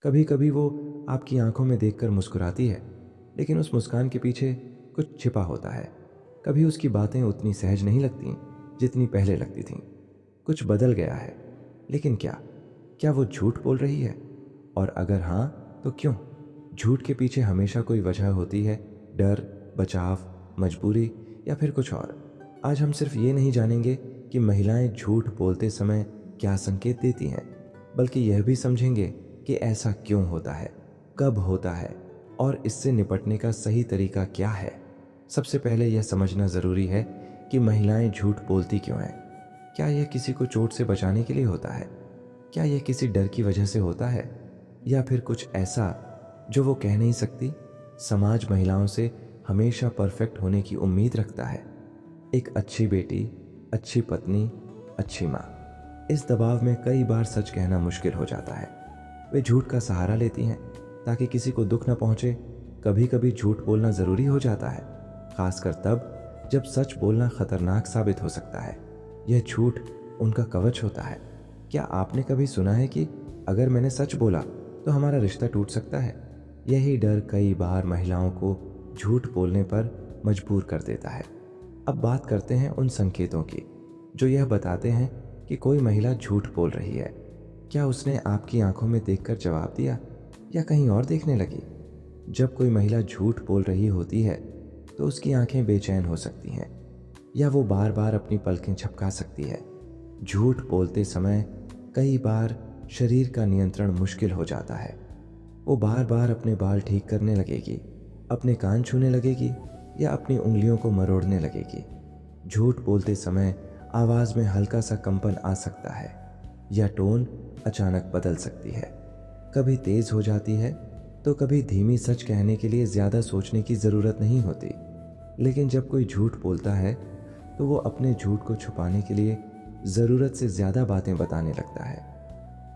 कभी कभी वो आपकी आंखों में देखकर मुस्कुराती है, लेकिन उस मुस्कान के पीछे कुछ छिपा होता है। कभी उसकी बातें उतनी सहज नहीं लगती जितनी पहले लगती थीं। कुछ बदल गया है, लेकिन क्या क्या वो झूठ बोल रही है? और अगर हाँ, तो क्यों? झूठ के पीछे हमेशा कोई वजह होती है। डर, बचाव, मजबूरी या फिर कुछ और। आज हम सिर्फ ये नहीं जानेंगे कि महिलाएं झूठ बोलते समय क्या संकेत देती हैं, बल्कि यह भी समझेंगे कि ऐसा क्यों होता है, कब होता है और इससे निपटने का सही तरीका क्या है। सबसे पहले यह समझना ज़रूरी है कि महिलाएं झूठ बोलती क्यों हैं। क्या यह किसी को चोट से बचाने के लिए होता है? क्या यह किसी डर की वजह से होता है, या फिर कुछ ऐसा जो वो कह नहीं सकती? समाज महिलाओं से हमेशा परफेक्ट होने की उम्मीद रखता है। एक अच्छी बेटी, अच्छी पत्नी, अच्छी माँ। इस दबाव में कई बार सच कहना मुश्किल हो जाता है। वे झूठ का सहारा लेती हैं ताकि किसी को दुख न पहुंचे। कभी कभी झूठ बोलना ज़रूरी हो जाता है, खासकर तब जब सच बोलना खतरनाक साबित हो सकता है। यह झूठ उनका कवच होता है। क्या आपने कभी सुना है कि अगर मैंने सच बोला तो हमारा रिश्ता टूट सकता है? यही डर कई बार महिलाओं को झूठ बोलने पर मजबूर कर देता है। अब बात करते हैं उन संकेतों की जो यह बताते हैं कि कोई महिला झूठ बोल रही है। क्या उसने आपकी आंखों में देखकर जवाब दिया, या कहीं और देखने लगी? जब कोई महिला झूठ बोल रही होती है तो उसकी आंखें बेचैन हो सकती हैं, या वो बार बार अपनी पलकें झपका सकती है। झूठ बोलते समय कई बार शरीर का नियंत्रण मुश्किल हो जाता है। वो बार बार अपने बाल ठीक करने लगेगी, अपने कान छूने लगेगी या अपनी उंगलियों को मरोड़ने लगेगी। झूठ बोलते समय आवाज़ में हल्का सा कंपन आ सकता है, या टोन अचानक बदल सकती है। कभी तेज़ हो जाती है तो कभी धीमी। सच कहने के लिए ज़्यादा सोचने की ज़रूरत नहीं होती। लेकिन जब कोई झूठ बोलता है तो वो अपने झूठ को छुपाने के लिए ज़रूरत से ज़्यादा बातें बताने लगता है।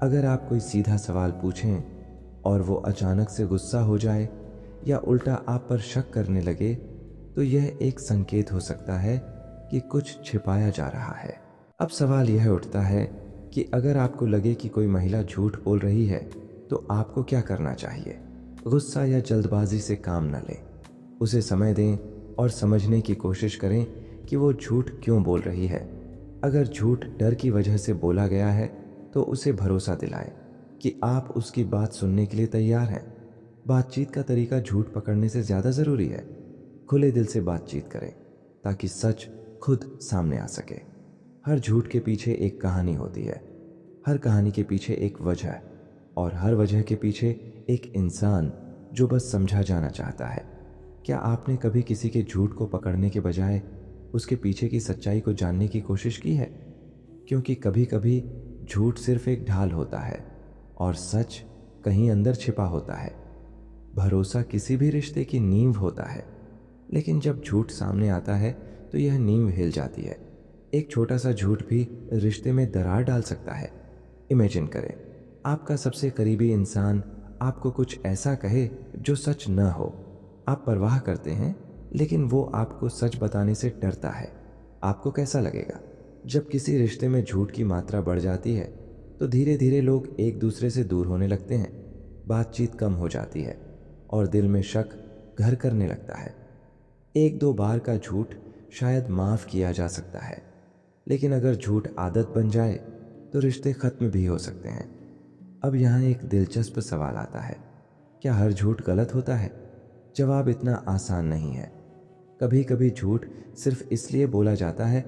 अगर आप कोई सीधा सवाल पूछें और वो अचानक से गुस्सा हो जाए या उल्टा आप पर शक करने लगे, तो यह एक संकेत हो सकता है कि कुछ छिपाया जा रहा है। अब सवाल यह उठता है कि अगर आपको लगे कि कोई महिला झूठ बोल रही है तो आपको क्या करना चाहिए? गुस्सा या जल्दबाजी से काम न लें। उसे समय दें और समझने की कोशिश करें कि वो झूठ क्यों बोल रही है। अगर झूठ डर की वजह से बोला गया है तो उसे भरोसा दिलाएं कि आप उसकी बात सुनने के लिए तैयार हैं। बातचीत का तरीका झूठ पकड़ने से ज़्यादा ज़रूरी है। खुले दिल से बातचीत करें ताकि सच खुद सामने आ सके। हर झूठ के पीछे एक कहानी होती है, हर कहानी के पीछे एक वजह, और हर वजह के पीछे एक इंसान जो बस समझा जाना चाहता है। क्या आपने कभी किसी के झूठ को पकड़ने के बजाय उसके पीछे की सच्चाई को जानने की कोशिश की है? क्योंकि कभी कभी झूठ सिर्फ एक ढाल होता है और सच कहीं अंदर छिपा होता है। भरोसा किसी भी रिश्ते की नींव होता है, लेकिन जब झूठ सामने आता है तो यह नींव हिल जाती है। एक छोटा सा झूठ भी रिश्ते में दरार डाल सकता है। इमेजिन करें, आपका सबसे करीबी इंसान आपको कुछ ऐसा कहे जो सच न हो। आप परवाह करते हैं, लेकिन वो आपको सच बताने से डरता है। आपको कैसा लगेगा? जब किसी रिश्ते में झूठ की मात्रा बढ़ जाती है तो धीरे धीरे लोग एक दूसरे से दूर होने लगते हैं, बातचीत कम हो जाती है और दिल में शक घर करने लगता है। एक दो बार का झूठ शायद माफ़ किया जा सकता है, लेकिन अगर झूठ आदत बन जाए तो रिश्ते खत्म भी हो सकते हैं। अब यहाँ एक दिलचस्प सवाल आता है, क्या हर झूठ गलत होता है? जवाब इतना आसान नहीं है। कभी कभी झूठ सिर्फ इसलिए बोला जाता है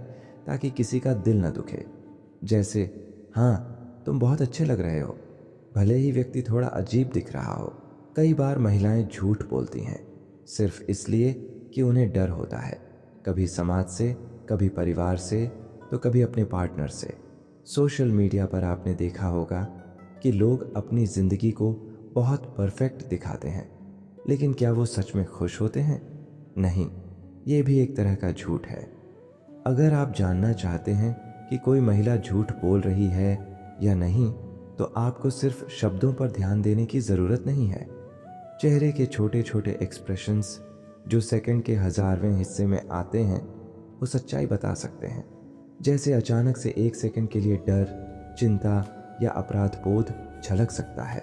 ताकि किसी का दिल न दुखे। जैसे, हाँ तुम बहुत अच्छे लग रहे हो, भले ही व्यक्ति थोड़ा अजीब दिख रहा हो। कई बार महिलाएं झूठ बोलती हैं सिर्फ इसलिए कि उन्हें डर होता है, कभी समाज से, कभी परिवार से, तो कभी अपने पार्टनर से। सोशल मीडिया पर आपने देखा होगा कि लोग अपनी ज़िंदगी को बहुत परफेक्ट दिखाते हैं, लेकिन क्या वो सच में खुश होते हैं? नहीं, ये भी एक तरह का झूठ है। अगर आप जानना चाहते हैं कि कोई महिला झूठ बोल रही है या नहीं, तो आपको सिर्फ शब्दों पर ध्यान देने की ज़रूरत नहीं है। चेहरे के छोटे छोटे एक्सप्रेशंस जो सेकंड के हज़ारवें हिस्से में आते हैं, वो सच्चाई बता सकते हैं। जैसे अचानक से एक सेकंड के लिए डर, चिंता या अपराध बोध झलक सकता है।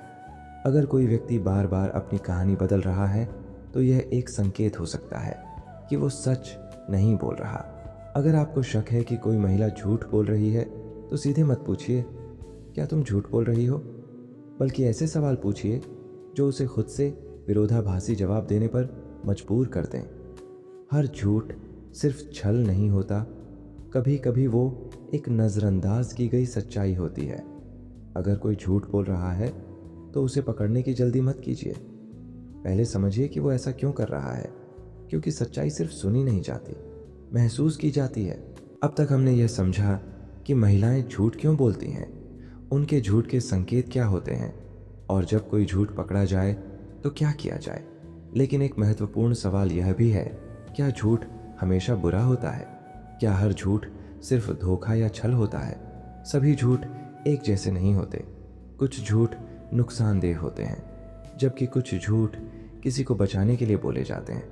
अगर कोई व्यक्ति बार बार अपनी कहानी बदल रहा है तो यह एक संकेत हो सकता है कि वो सच नहीं बोल रहा। अगर आपको शक है कि कोई महिला झूठ बोल रही है तो सीधे मत पूछिए क्या तुम झूठ बोल रही हो, बल्कि ऐसे सवाल पूछिए जो उसे खुद से विरोधाभासी जवाब देने पर मजबूर कर दें। हर झूठ सिर्फ छल नहीं होता, कभी कभी वो एक नज़रअंदाज की गई सच्चाई होती है। अगर कोई झूठ बोल रहा है तो उसे पकड़ने की जल्दी मत कीजिए। पहले समझिए कि वो ऐसा क्यों कर रहा है, क्योंकि सच्चाई सिर्फ सुनी नहीं जाती, महसूस की जाती है। अब तक हमने यह समझा कि महिलाएं झूठ क्यों बोलती हैं, उनके झूठ के संकेत क्या होते हैं, और जब कोई झूठ पकड़ा जाए तो क्या किया जाए। लेकिन एक महत्वपूर्ण सवाल यह भी है, क्या झूठ हमेशा बुरा होता है? क्या हर झूठ सिर्फ धोखा या छल होता है? सभी झूठ एक जैसे नहीं होते। कुछ झूठ नुकसानदेह होते हैं, जबकि कुछ झूठ किसी को बचाने के लिए बोले जाते हैं।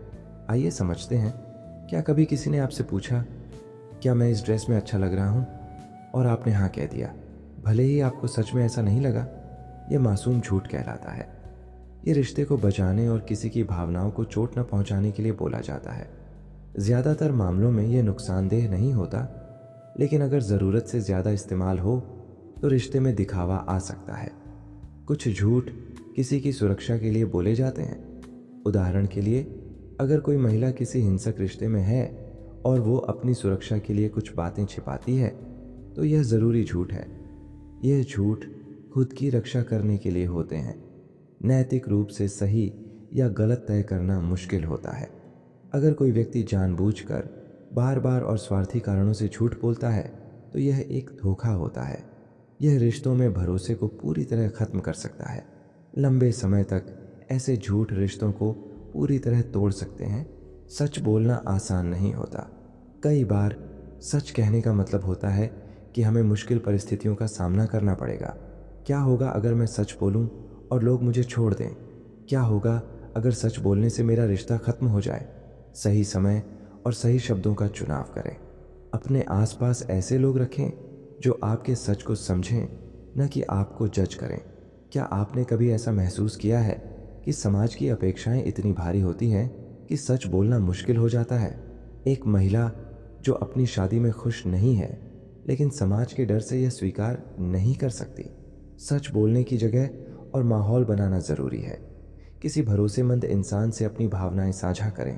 आइए समझते हैं। क्या कभी किसी ने आपसे पूछा, क्या मैं इस ड्रेस में अच्छा लग रहा हूँ, और आपने हाँ कह दिया, भले ही आपको सच में ऐसा नहीं लगा? यह मासूम झूठ कहलाता है। ये रिश्ते को बचाने और किसी की भावनाओं को चोट न पहुंचाने के लिए बोला जाता है। ज़्यादातर मामलों में यह नुकसानदेह नहीं होता, लेकिन अगर ज़रूरत से ज़्यादा इस्तेमाल हो तो रिश्ते में दिखावा आ सकता है। कुछ झूठ किसी की सुरक्षा के लिए बोले जाते हैं। उदाहरण के लिए, अगर कोई महिला किसी हिंसक रिश्ते में है और वो अपनी सुरक्षा के लिए कुछ बातें छिपाती है तो यह ज़रूरी झूठ है। यह झूठ खुद की रक्षा करने के लिए होते हैं। नैतिक रूप से सही या गलत तय करना मुश्किल होता है। अगर कोई व्यक्ति जानबूझकर बार बार और स्वार्थी कारणों से झूठ बोलता है तो यह एक धोखा होता है। यह रिश्तों में भरोसे को पूरी तरह ख़त्म कर सकता है। लंबे समय तक ऐसे झूठ रिश्तों को पूरी तरह तोड़ सकते हैं। सच बोलना आसान नहीं होता। कई बार सच कहने का मतलब होता है कि हमें मुश्किल परिस्थितियों का सामना करना पड़ेगा। क्या होगा अगर मैं सच बोलूं और लोग मुझे छोड़ दें? क्या होगा अगर सच बोलने से मेरा रिश्ता खत्म हो जाए? सही समय और सही शब्दों का चुनाव करें। अपने आसपास ऐसे लोग रखें जो आपके सच को समझें, न कि आपको जज करें। क्या आपने कभी ऐसा महसूस किया है कि समाज की अपेक्षाएं इतनी भारी होती हैं कि सच बोलना मुश्किल हो जाता है? एक महिला जो अपनी शादी में खुश नहीं है, लेकिन समाज के डर से यह स्वीकार नहीं कर सकती। सच बोलने की जगह और माहौल बनाना ज़रूरी है। किसी भरोसेमंद इंसान से अपनी भावनाएं साझा करें।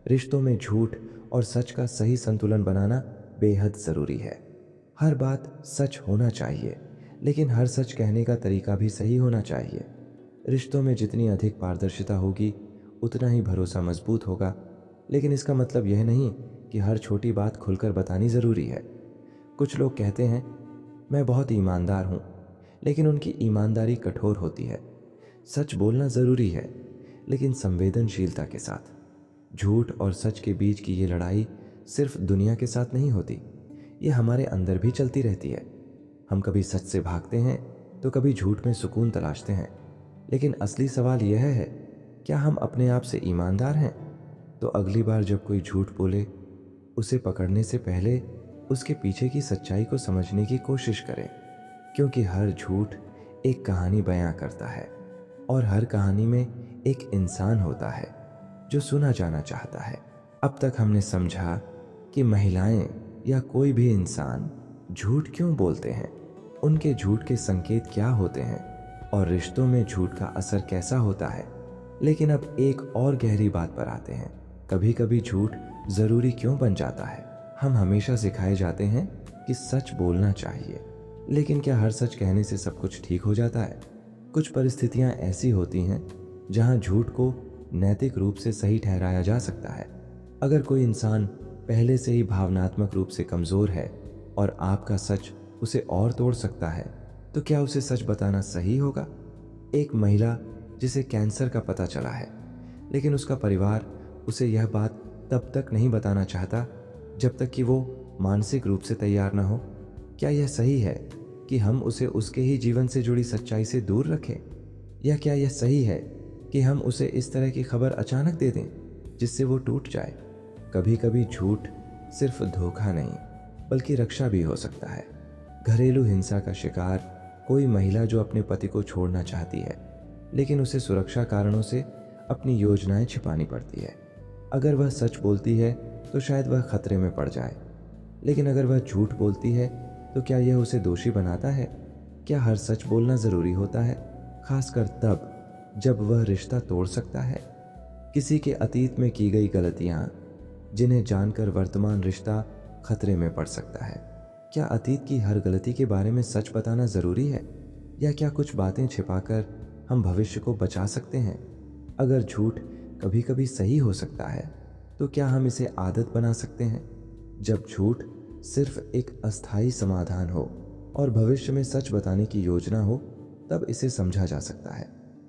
रिश्तों में झूठ और सच का सही संतुलन बनाना बेहद ज़रूरी है। हर बात सच होना चाहिए, लेकिन हर सच कहने का तरीका भी सही होना चाहिए। रिश्तों में जितनी अधिक पारदर्शिता होगी उतना ही भरोसा मजबूत होगा, लेकिन इसका मतलब यह नहीं कि हर छोटी बात खुलकर बतानी ज़रूरी है। कुछ लोग कहते हैं, मैं बहुत ईमानदार हूँ, लेकिन उनकी ईमानदारी कठोर होती है। सच बोलना ज़रूरी है, लेकिन संवेदनशीलता के साथ। झूठ और सच के बीच की ये लड़ाई सिर्फ दुनिया के साथ नहीं होती, ये हमारे अंदर भी चलती रहती है। हम कभी सच से भागते हैं तो कभी झूठ में सुकून तलाशते हैं। लेकिन असली सवाल यह है, क्या हम अपने आप से ईमानदार हैं? तो अगली बार जब कोई झूठ बोले, उसे पकड़ने से पहले उसके पीछे की सच्चाई को समझने की कोशिश करें, क्योंकि हर झूठ एक कहानी बयां करता है और हर कहानी में एक इंसान होता है जो सुना जाना चाहता है। अब तक हमने समझा कि महिलाएं या कोई भी इंसान झूठ क्यों बोलते हैं, उनके झूठ के संकेत क्या होते हैं और रिश्तों में झूठ का असर कैसा होता है। लेकिन अब एक और गहरी बात पर आते हैं, कभी कभी झूठ ज़रूरी क्यों बन जाता है। हम हमेशा सिखाए जाते हैं कि सच बोलना चाहिए, लेकिन क्या हर सच कहने से सब कुछ ठीक हो जाता है? कुछ परिस्थितियां ऐसी होती हैं जहां झूठ को नैतिक रूप से सही ठहराया जा सकता है। अगर कोई इंसान पहले से ही भावनात्मक रूप से कमज़ोर है और आपका सच उसे और तोड़ सकता है, तो क्या उसे सच बताना सही होगा? एक महिला जिसे कैंसर का पता चला है, लेकिन उसका परिवार उसे यह बात तब तक नहीं बताना चाहता जब तक कि वो मानसिक रूप से तैयार ना हो। क्या यह सही है कि हम उसे उसके ही जीवन से जुड़ी सच्चाई से दूर रखें, या क्या यह सही है कि हम उसे इस तरह की खबर अचानक दे दें जिससे वो टूट जाए? कभी कभी झूठ सिर्फ धोखा नहीं बल्कि रक्षा भी हो सकता है। घरेलू हिंसा का शिकार कोई महिला जो अपने पति को छोड़ना चाहती है, लेकिन उसे सुरक्षा कारणों से अपनी योजनाएं छिपानी पड़ती है। अगर वह सच बोलती है तो शायद वह खतरे में पड़ जाए, लेकिन अगर वह झूठ बोलती है तो क्या यह उसे दोषी बनाता है? क्या हर सच बोलना ज़रूरी होता है, खासकर तब जब वह रिश्ता तोड़ सकता है? किसी के अतीत में की गई गलतियां जिन्हें जानकर वर्तमान रिश्ता खतरे में पड़ सकता है। क्या अतीत की हर गलती के बारे में सच बताना ज़रूरी है, या क्या कुछ बातें छिपाकर हम भविष्य को बचा सकते हैं? अगर झूठ कभी कभी सही हो सकता है तो क्या हम इसे आदत बना सकते हैं? जब झूठ सिर्फ एक अस्थायी समाधान हो और भविष्य में सच बताने की योजना हो, तब इसे समझा जा सकता है।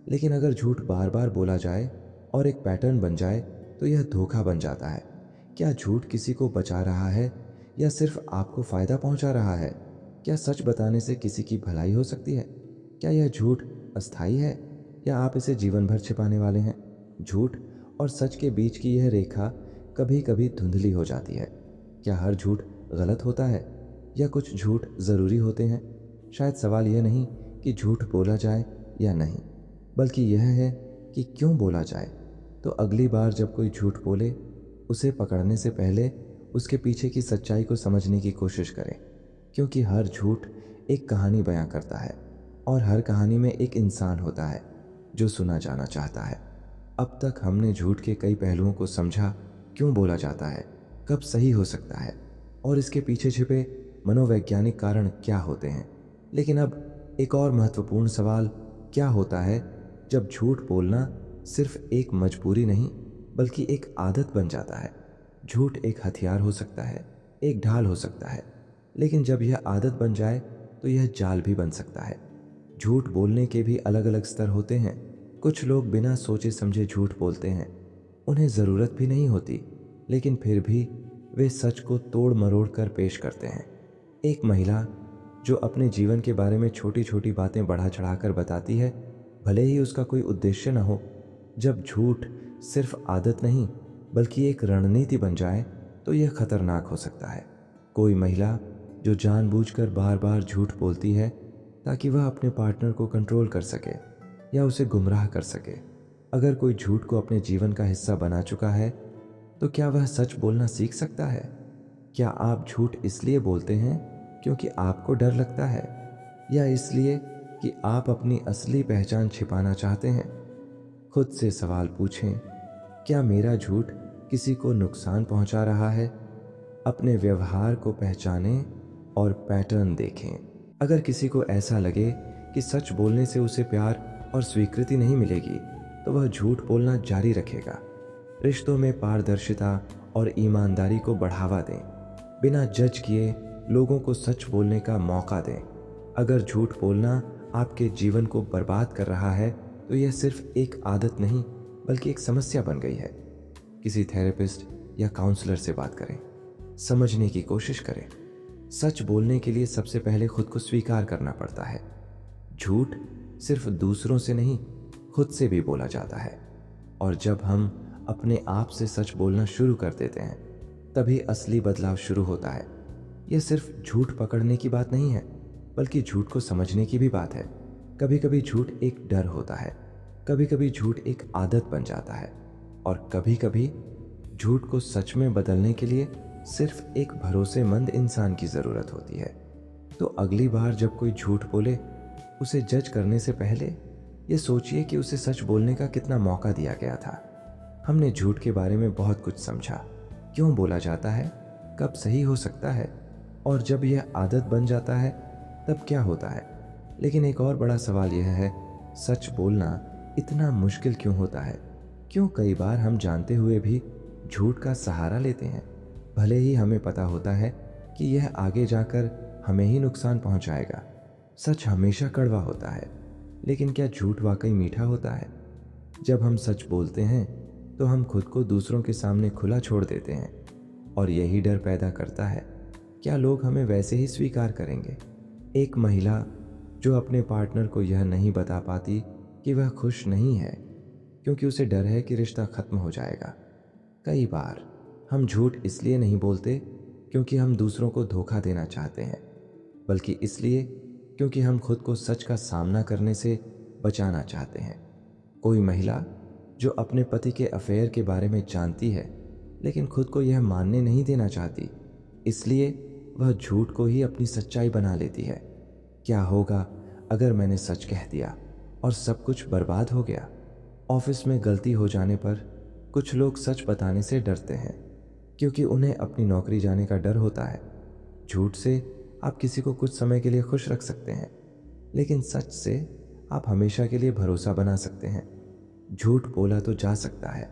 लेकिन अगर झूठ बार बार बोला जाए और एक पैटर्न बन जाए तो यह धोखा बन जाता है। क्या झूठ किसी को बचा रहा है या सिर्फ आपको फायदा पहुंचा रहा है? क्या सच बताने से किसी की भलाई हो सकती है? क्या यह झूठ अस्थायी है या आप इसे जीवन भर छिपाने वाले हैं? झूठ और सच के बीच की यह रेखा कभी कभी धुंधली हो जाती है। क्या हर झूठ गलत होता है या कुछ झूठ ज़रूरी होते हैं? शायद सवाल यह नहीं कि झूठ बोला जाए या नहीं, बल्कि यह है कि क्यों बोला जाए। तो अगली बार जब कोई झूठ बोले, उसे पकड़ने से पहले उसके पीछे की सच्चाई को समझने की कोशिश करें, क्योंकि हर झूठ एक कहानी बयां करता है और हर कहानी में एक इंसान होता है जो सुना जाना चाहता है। अब तक हमने झूठ के कई पहलुओं को समझा, क्यों बोला जाता है, कब सही हो सकता है और इसके पीछे छिपे मनोवैज्ञानिक कारण क्या होते हैं। लेकिन अब एक और महत्वपूर्ण सवाल, क्या होता है जब झूठ बोलना सिर्फ एक मजबूरी नहीं बल्कि एक आदत बन जाता है? झूठ एक हथियार हो सकता है, एक ढाल हो सकता है, लेकिन जब यह आदत बन जाए तो यह जाल भी बन सकता है। झूठ बोलने के भी अलग अलग स्तर होते हैं। कुछ लोग बिना सोचे समझे झूठ बोलते हैं, उन्हें ज़रूरत भी नहीं होती, लेकिन फिर भी वे सच को तोड़ मरोड़ कर पेश करते हैं। एक महिला जो अपने जीवन के बारे में छोटी छोटी बातें बढ़ा चढ़ाकर बताती है, भले ही उसका कोई उद्देश्य न हो, जब झूठ सिर्फ आदत नहीं बल्कि एक रणनीति बन जाए तो यह खतरनाक हो सकता है। कोई महिला जो जानबूझकर बार बार झूठ बोलती है ताकि वह अपने पार्टनर को कंट्रोल कर सके या उसे गुमराह कर सके। अगर कोई झूठ को अपने जीवन का हिस्सा बना चुका है तो क्या वह सच बोलना सीख सकता है? क्या आप झूठ इसलिए बोलते हैं क्योंकि आपको डर लगता है, या इसलिए कि आप अपनी असली पहचान छिपाना चाहते हैं? खुद से सवाल पूछें, क्या मेरा झूठ किसी को नुकसान पहुंचा रहा है? अपने व्यवहार को पहचानें और पैटर्न देखें। अगर किसी को ऐसा लगे कि सच बोलने से उसे प्यार और स्वीकृति नहीं मिलेगी तो वह झूठ बोलना जारी रखेगा। रिश्तों में पारदर्शिता और ईमानदारी को बढ़ावा दें। बिना जज किए लोगों को सच बोलने का मौका दें। अगर झूठ बोलना आपके जीवन को बर्बाद कर रहा है तो यह सिर्फ एक आदत नहीं बल्कि एक समस्या बन गई है। किसी थेरेपिस्ट या काउंसलर से बात करें, समझने की कोशिश करें। सच बोलने के लिए सबसे पहले खुद को स्वीकार करना पड़ता है। झूठ सिर्फ दूसरों से नहीं, खुद से भी बोला जाता है, और जब हम अपने आप से सच बोलना शुरू कर देते हैं तभी असली बदलाव शुरू होता है। यह सिर्फ झूठ पकड़ने की बात नहीं है बल्कि झूठ को समझने की भी बात है। कभी कभी झूठ एक डर होता है, कभी कभी झूठ एक आदत बन जाता है, और कभी कभी झूठ को सच में बदलने के लिए सिर्फ एक भरोसेमंद इंसान की ज़रूरत होती है। तो अगली बार जब कोई झूठ बोले, उसे जज करने से पहले ये सोचिए कि उसे सच बोलने का कितना मौका दिया गया था। हमने झूठ के बारे में बहुत कुछ समझा, क्यों बोला जाता है, कब सही हो सकता है, और जब यह आदत बन जाता है तब क्या होता है। लेकिन एक और बड़ा सवाल यह है, सच बोलना इतना मुश्किल क्यों होता है? क्यों कई बार हम जानते हुए भी झूठ का सहारा लेते हैं, भले ही हमें पता होता है कि यह आगे जाकर हमें ही नुकसान पहुंचाएगा। सच हमेशा कड़वा होता है, लेकिन क्या झूठ वाकई मीठा होता है? जब हम सच बोलते हैं तो हम खुद को दूसरों के सामने खुला छोड़ देते हैं, और यही डर पैदा करता है, क्या लोग हमें वैसे ही स्वीकार करेंगे? एक महिला जो अपने पार्टनर को यह नहीं बता पाती कि वह खुश नहीं है क्योंकि उसे डर है कि रिश्ता खत्म हो जाएगा। कई बार हम झूठ इसलिए नहीं बोलते क्योंकि हम दूसरों को धोखा देना चाहते हैं, बल्कि इसलिए क्योंकि हम खुद को सच का सामना करने से बचाना चाहते हैं। कोई महिला जो अपने पति के अफेयर के बारे में जानती है लेकिन खुद को यह मानने नहीं देना चाहती, इसलिए वह झूठ को ही अपनी सच्चाई बना लेती है। क्या होगा अगर मैंने सच कह दिया और सब कुछ बर्बाद हो गया? ऑफिस में गलती हो जाने पर कुछ लोग सच बताने से डरते हैं क्योंकि उन्हें अपनी नौकरी जाने का डर होता है। झूठ से आप किसी को कुछ समय के लिए खुश रख सकते हैं, लेकिन सच से आप हमेशा के लिए भरोसा बना सकते हैं। झूठ बोला तो जा सकता है,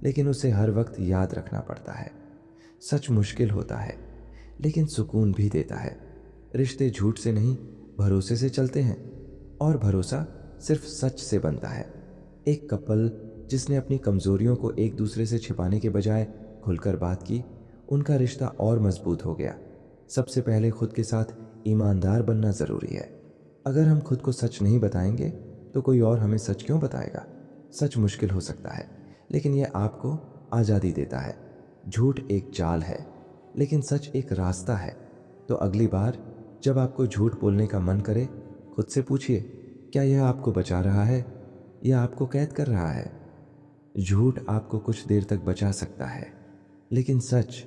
लेकिन उसे हर वक्त याद रखना पड़ता है। सच मुश्किल होता है, लेकिन सुकून भी देता है। रिश्ते झूठ से नहीं, भरोसे से चलते हैं, और भरोसा सिर्फ सच से बनता है। एक कपल जिसने अपनी कमजोरियों को एक दूसरे से छिपाने के बजाय खुलकर बात की, उनका रिश्ता और मजबूत हो गया। सबसे पहले खुद के साथ ईमानदार बनना जरूरी है। अगर हम खुद को सच नहीं बताएंगे तो कोई और हमें सच क्यों बताएगा? सच मुश्किल हो सकता है, लेकिन यह आपको आज़ादी देता है। झूठ एक जाल है, लेकिन सच एक रास्ता है। तो अगली बार जब आपको झूठ बोलने का मन करे, खुद से पूछिए, क्या यह आपको बचा रहा है या आपको कैद कर रहा है? झूठ आपको कुछ देर तक बचा सकता है, लेकिन सच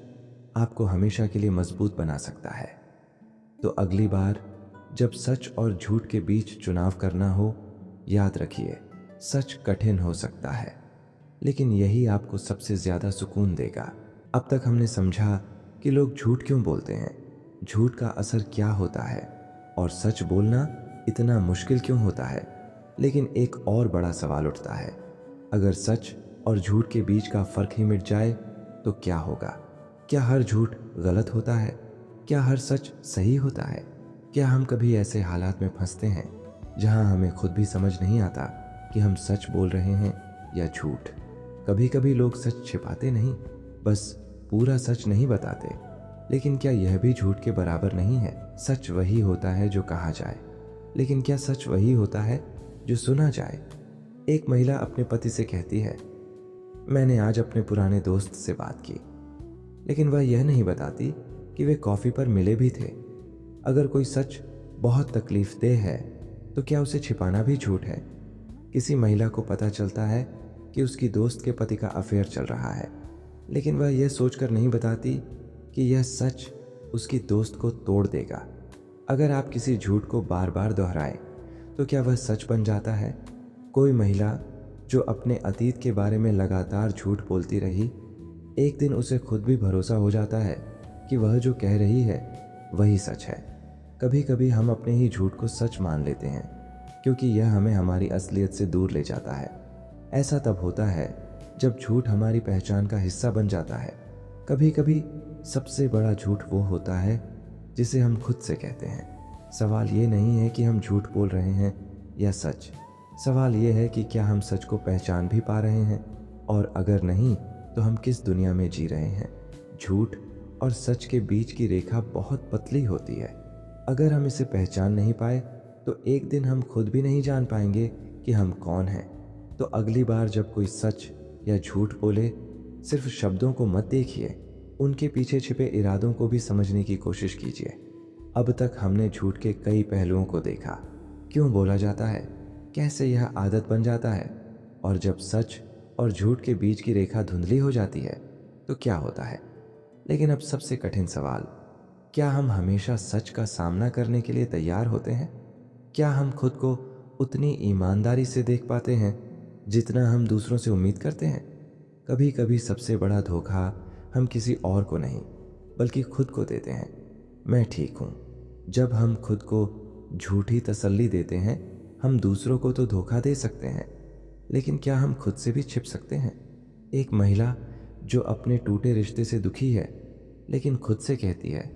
आपको हमेशा के लिए मजबूत बना सकता है। तो अगली बार जब सच और झूठ के बीच चुनाव करना हो, याद रखिए, सच कठिन हो सकता है, लेकिन यही आपको सबसे ज्यादा सुकून देगा। अब तक हमने समझा कि लोग झूठ क्यों बोलते हैं, झूठ का असर क्या होता है, और सच बोलना इतना मुश्किल क्यों होता है। लेकिन एक और बड़ा सवाल उठता है, अगर सच और झूठ के बीच का फर्क ही मिट जाए तो क्या होगा? क्या हर झूठ गलत होता है? क्या हर सच सही होता है? क्या हम कभी ऐसे हालात में फंसते हैं जहां हमें खुद भी समझ नहीं आता कि हम सच बोल रहे हैं या झूठ? कभी कभी लोग सच छिपाते नहीं, बस पूरा सच नहीं बताते। लेकिन क्या यह भी झूठ के बराबर नहीं है? सच वही होता है जो कहा जाए, लेकिन क्या सच वही होता है जो सुना जाए? एक महिला अपने पति से कहती है, मैंने आज अपने पुराने दोस्त से बात की, लेकिन वह यह नहीं बताती कि वे कॉफी पर मिले भी थे। अगर कोई सच बहुत तकलीफदेह है तो क्या उसे छिपाना भी झूठ है? किसी महिला को पता चलता है कि उसकी दोस्त के पति का अफेयर चल रहा है, लेकिन वह यह सोचकर नहीं बताती कि यह सच उसकी दोस्त को तोड़ देगा। अगर आप किसी झूठ को बार बार दोहराएं तो क्या वह सच बन जाता है? कोई महिला जो अपने अतीत के बारे में लगातार झूठ बोलती रही, एक दिन उसे खुद भी भरोसा हो जाता है कि वह जो कह रही है वही सच है। कभी कभी हम अपने ही झूठ को सच मान लेते हैं क्योंकि यह हमें हमारी असलियत से दूर ले जाता है। ऐसा तब होता है जब झूठ हमारी पहचान का हिस्सा बन जाता है। कभी कभी सबसे बड़ा झूठ वो होता है जिसे हम खुद से कहते हैं। सवाल ये नहीं है कि हम झूठ बोल रहे हैं या सच, सवाल ये है कि क्या हम सच को पहचान भी पा रहे हैं, और अगर नहीं तो हम किस दुनिया में जी रहे हैं। झूठ और सच के बीच की रेखा बहुत पतली होती है। अगर हम इसे पहचान नहीं पाए तो एक दिन हम खुद भी नहीं जान पाएंगे कि हम कौन हैं। तो अगली बार जब कोई सच या झूठ बोले, सिर्फ शब्दों को मत देखिए, उनके पीछे छिपे इरादों को भी समझने की कोशिश कीजिए। अब तक हमने झूठ के कई पहलुओं को देखा, क्यों बोला जाता है, कैसे यह आदत बन जाता है, और जब सच और झूठ के बीच की रेखा धुंधली हो जाती है तो क्या होता है। लेकिन अब सबसे कठिन सवाल, क्या हम हमेशा सच का सामना करने के लिए तैयार होते हैं? क्या हम खुद को उतनी ईमानदारी से देख पाते हैं जितना हम दूसरों से उम्मीद करते हैं? कभी कभी सबसे बड़ा धोखा हम किसी और को नहीं बल्कि खुद को देते हैं। मैं ठीक हूँ। जब हम खुद को झूठी तसल्ली देते हैं, हम दूसरों को तो धोखा दे सकते हैं, लेकिन क्या हम खुद से भी छिप सकते हैं? एक महिला जो अपने टूटे रिश्ते से दुखी है लेकिन खुद से कहती है,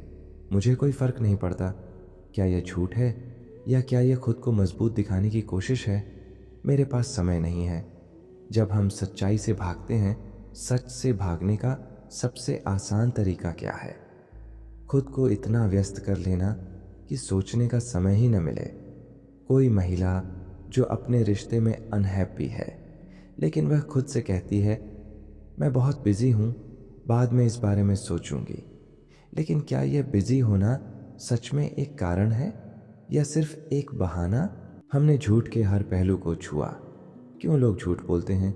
मुझे कोई फर्क नहीं पड़ता, क्या यह झूठ है या क्या यह खुद को मजबूत दिखाने की कोशिश है? मेरे पास समय नहीं है। जब हम सच्चाई से भागते हैं, सच से भागने का सबसे आसान तरीका क्या है? खुद को इतना व्यस्त कर लेना कि सोचने का समय ही न मिले। कोई महिला जो अपने रिश्ते में अनहैप्पी है, लेकिन वह खुद से कहती है, मैं बहुत बिजी हूँ, बाद में इस बारे में सोचूंगी। लेकिन क्या यह बिजी होना सच में एक कारण है या सिर्फ एक बहाना? हमने झूठ के हर पहलू को छुआ, क्यों लोग झूठ बोलते हैं,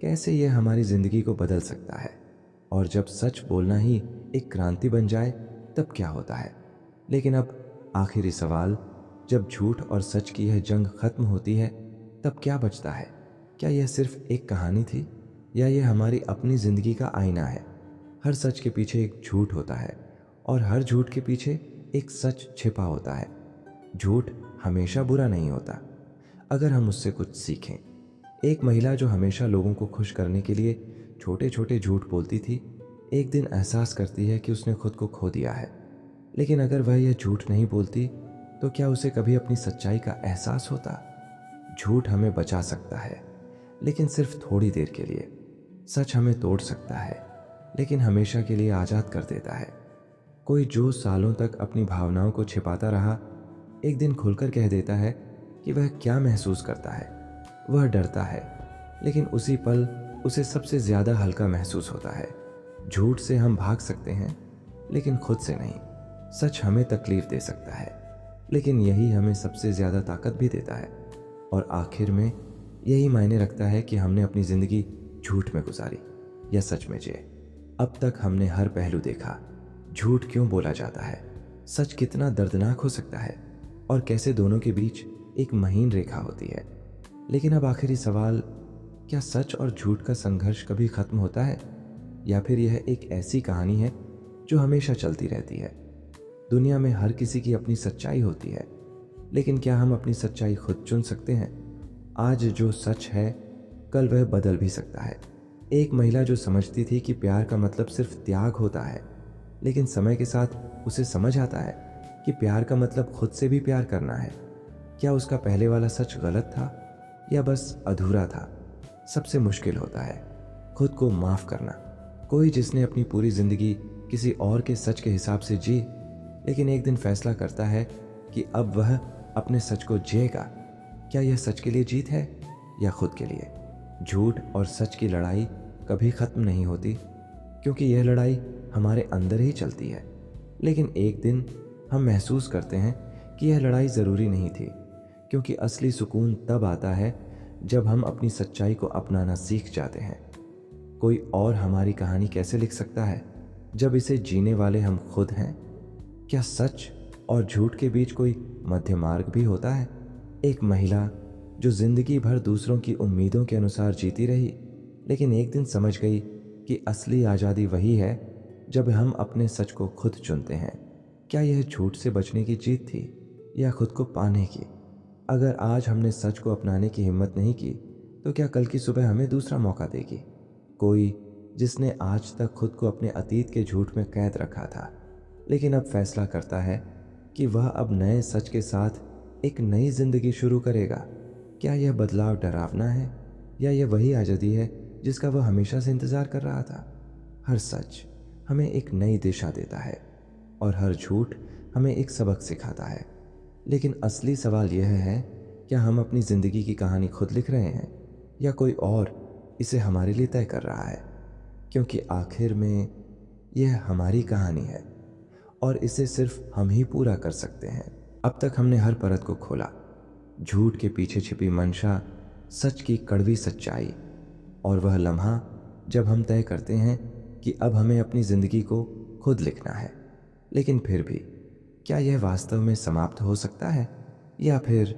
कैसे यह हमारी ज़िंदगी को बदल सकता है, और जब सच बोलना ही एक क्रांति बन जाए तब क्या होता है। लेकिन अब आखिरी सवाल, जब झूठ और सच की यह जंग खत्म होती है तब क्या बचता है? क्या यह सिर्फ एक कहानी थी, या यह हमारी अपनी ज़िंदगी का आईना है? हर सच के पीछे एक झूठ होता है, और हर झूठ के पीछे एक सच छिपा होता है। झूठ हमेशा बुरा नहीं होता, अगर हम उससे कुछ सीखें। एक महिला जो हमेशा लोगों को खुश करने के लिए छोटे छोटे झूठ बोलती थी, एक दिन एहसास करती है कि उसने खुद को खो दिया है। लेकिन अगर वह यह झूठ नहीं बोलती तो क्या उसे कभी अपनी सच्चाई का एहसास होता? झूठ हमें बचा सकता है, लेकिन सिर्फ थोड़ी देर के लिए। सच हमें तोड़ सकता है, लेकिन हमेशा के लिए आज़ाद कर देता है। कोई जो सालों तक अपनी भावनाओं को छिपाता रहा, एक दिन खुलकर कह देता है कि वह क्या महसूस करता है। वह डरता है, लेकिन उसी पल उसे सबसे ज़्यादा हल्का महसूस होता है। झूठ से हम भाग सकते हैं, लेकिन खुद से नहीं। सच हमें तकलीफ दे सकता है, लेकिन यही हमें सबसे ज़्यादा ताकत भी देता है। और आखिर में यही मायने रखता है कि हमने अपनी ज़िंदगी झूठ में गुजारी या सच में जिए। अब तक हमने हर पहलू देखा, झूठ क्यों बोला जाता है, सच कितना दर्दनाक हो सकता है, और कैसे दोनों के बीच एक महीन रेखा होती है। लेकिन अब आखिरी सवाल, क्या सच और झूठ का संघर्ष कभी खत्म होता है, या फिर यह एक ऐसी कहानी है जो हमेशा चलती रहती है? दुनिया में हर किसी की अपनी सच्चाई होती है, लेकिन क्या हम अपनी सच्चाई खुद चुन सकते हैं? आज जो सच है, कल वह बदल भी सकता है। एक महिला जो समझती थी कि प्यार का मतलब सिर्फ त्याग होता है, लेकिन समय के साथ उसे समझ आता है कि प्यार का मतलब खुद से भी प्यार करना है। क्या उसका पहले वाला सच गलत था, या बस अधूरा था? सबसे मुश्किल होता है खुद को माफ़ करना। कोई जिसने अपनी पूरी ज़िंदगी किसी और के सच के हिसाब से जी, लेकिन एक दिन फैसला करता है कि अब वह अपने सच को जिएगा। क्या यह सच के लिए जीत है, या खुद के लिए? झूठ और सच की लड़ाई कभी ख़त्म नहीं होती, क्योंकि यह लड़ाई हमारे अंदर ही चलती है। लेकिन एक दिन हम महसूस करते हैं कि यह लड़ाई ज़रूरी नहीं थी, क्योंकि असली सुकून तब आता है जब हम अपनी सच्चाई को अपनाना सीख जाते हैं। कोई और हमारी कहानी कैसे लिख सकता है जब इसे जीने वाले हम खुद हैं? क्या सच और झूठ के बीच कोई मध्य मार्ग भी होता है? एक महिला जो जिंदगी भर दूसरों की उम्मीदों के अनुसार जीती रही, लेकिन एक दिन समझ गई कि असली आज़ादी वही है जब हम अपने सच को खुद चुनते हैं। क्या यह झूठ से बचने की जीत थी, या खुद को पाने की? अगर आज हमने सच को अपनाने की हिम्मत नहीं की, तो क्या कल की सुबह हमें दूसरा मौका देगी? कोई जिसने आज तक खुद को अपने अतीत के झूठ में कैद रखा था, लेकिन अब फैसला करता है कि वह अब नए सच के साथ एक नई जिंदगी शुरू करेगा। क्या यह बदलाव डरावना है, या यह वही आज़ादी है जिसका वह हमेशा से इंतज़ार कर रहा था? हर सच हमें एक नई दिशा देता है, और हर झूठ हमें एक सबक सिखाता है। लेकिन असली सवाल यह है, क्या हम अपनी ज़िंदगी की कहानी खुद लिख रहे हैं, या कोई और इसे हमारे लिए तय कर रहा है? क्योंकि आखिर में यह हमारी कहानी है, और इसे सिर्फ हम ही पूरा कर सकते हैं। अब तक हमने हर परत को खोला, झूठ के पीछे छिपी मंशा, सच की कड़वी सच्चाई, और वह लम्हा जब हम तय करते हैं कि अब हमें अपनी ज़िंदगी को खुद लिखना है। लेकिन फिर भी, क्या यह वास्तव में समाप्त हो सकता है, या फिर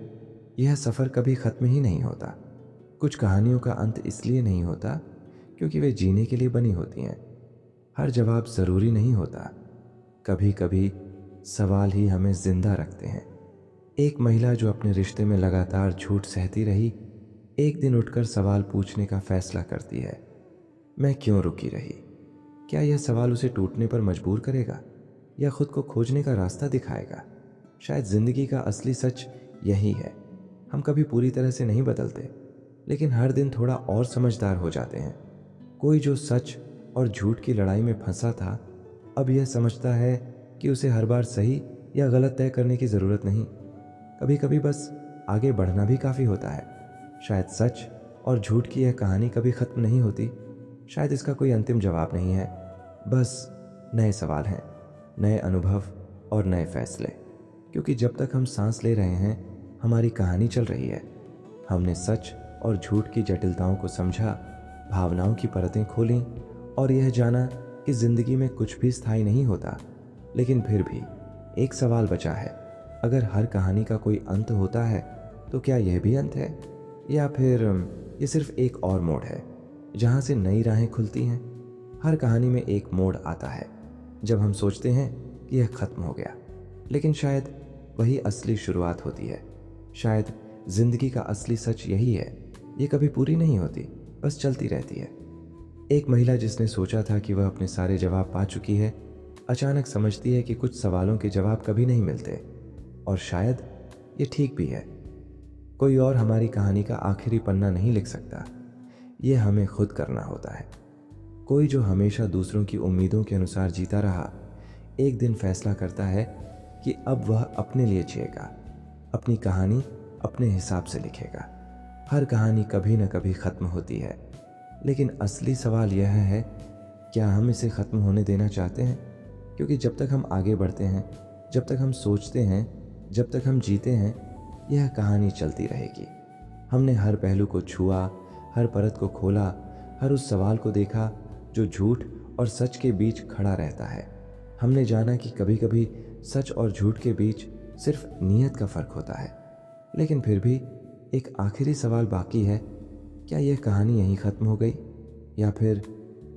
यह सफ़र कभी ख़त्म ही नहीं होता? कुछ कहानियों का अंत इसलिए नहीं होता क्योंकि वे जीने के लिए बनी होती हैं। हर जवाब ज़रूरी नहीं होता, कभी कभी सवाल ही हमें ज़िंदा रखते हैं। एक महिला जो अपने रिश्ते में लगातार झूठ सहती रही, एक दिन उठकर सवाल पूछने का फैसला करती है, मैं क्यों रुकी रही? क्या यह सवाल उसे टूटने पर मजबूर करेगा, या खुद को खोजने का रास्ता दिखाएगा? शायद ज़िंदगी का असली सच यही है, हम कभी पूरी तरह से नहीं बदलते, लेकिन हर दिन थोड़ा और समझदार हो जाते हैं। कोई जो सच और झूठ की लड़ाई में फंसा था, अब यह समझता है कि उसे हर बार सही या गलत तय करने की ज़रूरत नहीं। कभी कभी बस आगे बढ़ना भी काफ़ी होता है। शायद सच और झूठ की यह कहानी कभी ख़त्म नहीं होती, शायद इसका कोई अंतिम जवाब नहीं है, बस नए सवाल हैं, नए अनुभव और नए फैसले। क्योंकि जब तक हम सांस ले रहे हैं, हमारी कहानी चल रही है। हमने सच और झूठ की जटिलताओं को समझा, भावनाओं की परतें खोलीं और यह जाना कि जिंदगी में कुछ भी स्थायी नहीं होता। लेकिन फिर भी एक सवाल बचा है, अगर हर कहानी का कोई अंत होता है तो क्या यह भी अंत है, या फिर ये सिर्फ एक और मोड़ है जहाँ से नई राहें खुलती हैं। हर कहानी में एक मोड़ आता है जब हम सोचते हैं कि यह खत्म हो गया, लेकिन शायद वही असली शुरुआत होती है। शायद जिंदगी का असली सच यही है, ये कभी पूरी नहीं होती, बस चलती रहती है। एक महिला जिसने सोचा था कि वह अपने सारे जवाब पा चुकी है, अचानक समझती है कि कुछ सवालों के जवाब कभी नहीं मिलते, और शायद ये ठीक भी है। कोई और हमारी कहानी का आखिरी पन्ना नहीं लिख सकता, ये हमें खुद करना होता है। कोई जो हमेशा दूसरों की उम्मीदों के अनुसार जीता रहा, एक दिन फैसला करता है कि अब वह अपने लिए जिएगा, अपनी कहानी अपने हिसाब से लिखेगा। हर कहानी कभी न कभी खत्म होती है, लेकिन असली सवाल यह है, क्या हम इसे खत्म होने देना चाहते हैं? क्योंकि जब तक हम आगे बढ़ते हैं, जब तक हम सोचते हैं, जब तक हम जीते हैं, यह कहानी चलती रहेगी। हमने हर पहलू को छुआ, हर परत को खोला, हर उस सवाल को देखा जो झूठ और सच के बीच खड़ा रहता है। हमने जाना कि कभी कभी सच और झूठ के बीच सिर्फ नीयत का फर्क होता है। लेकिन फिर भी एक आखिरी सवाल बाकी है, क्या यह कहानी यहीं खत्म हो गई, या फिर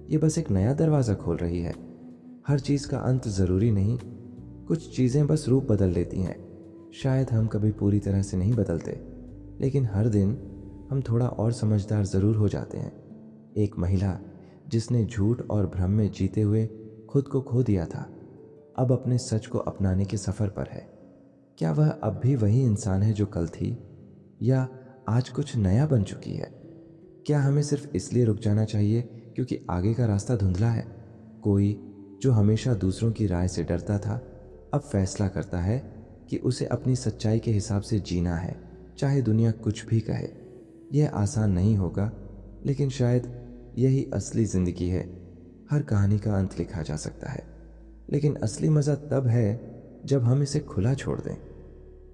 ये बस एक नया दरवाज़ा खोल रही है? हर चीज़ का अंत ज़रूरी नहीं, कुछ चीज़ें बस रूप बदल लेती हैं। शायद हम कभी पूरी तरह से नहीं बदलते, लेकिन हर दिन हम थोड़ा और समझदार ज़रूर हो जाते हैं। एक महिला जिसने झूठ और भ्रम में जीते हुए खुद को खो दिया था, अब अपने सच को अपनाने के सफ़र पर है। क्या वह अब भी वही इंसान है जो कल थी, या आज कुछ नया बन चुकी है? क्या हमें सिर्फ इसलिए रुक जाना चाहिए क्योंकि आगे का रास्ता धुंधला है? कोई जो हमेशा दूसरों की राय से डरता था, अब फैसला करता है कि उसे अपनी सच्चाई के हिसाब से जीना है, चाहे दुनिया कुछ भी कहे। यह आसान नहीं होगा, लेकिन शायद यही असली ज़िंदगी है। हर कहानी का अंत लिखा जा सकता है, लेकिन असली मज़ा तब है जब हम इसे खुला छोड़ दें,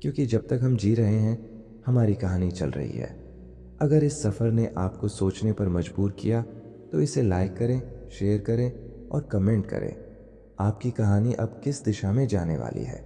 क्योंकि जब तक हम जी रहे हैं, हमारी कहानी चल रही है। अगर इस सफ़र ने आपको सोचने पर मजबूर किया तो इसे लाइक करें, शेयर करें और कमेंट करें। आपकी कहानी अब किस दिशा में जाने वाली है?